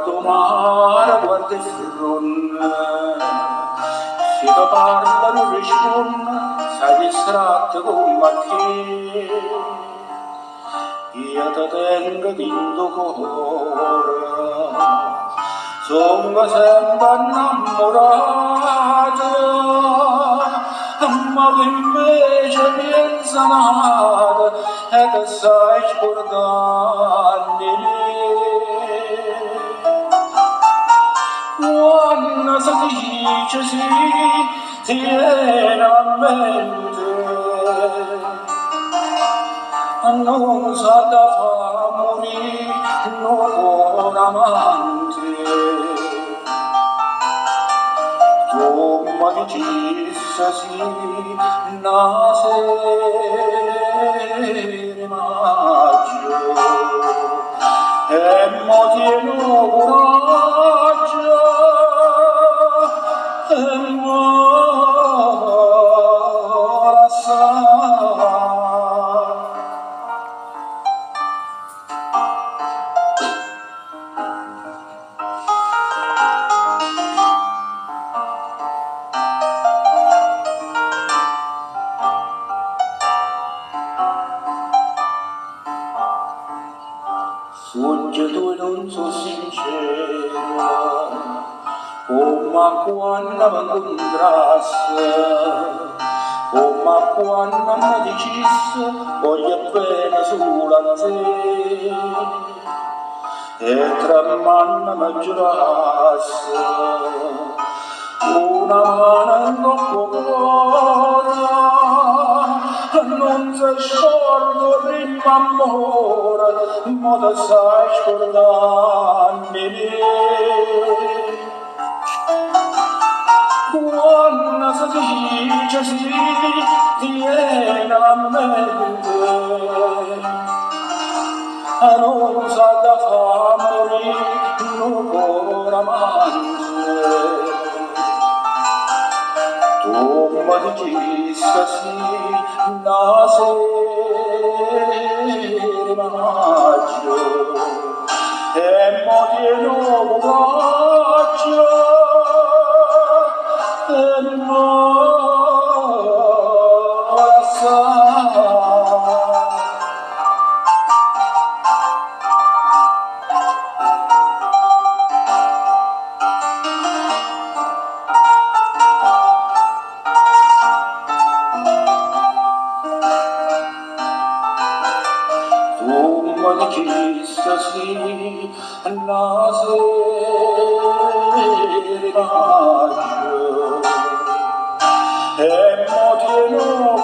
guardo mare, guardo il frunne, si ti parla non risponde, sei distratto come che io ti tengo dentro cuore, sono sempre innamorato, ma che invece pensa nata e che sai scordarmi. Quando si dice sì, tiene a mente, non sa da far morire, non amante. Tu mi dicessi sì, nasere maggio, e mo tieno coraggio, e mo la sa. Soggia tu non so sincera, come quando mi incontrasse, come quando mi dicesse voglio bene solo a te, e tra mano mi giurasse, una mano in troppo cuore, non si scordo prima amore, ma ti sai scordarmi. Quando si dice sì, tiene a mente, non sa da far morire, non amante. Tu mi dicessi sì, nasere maggio, e mo tieno coraggio, e mo la sa. Come dicessi sì, nasere maggio, e mo tieno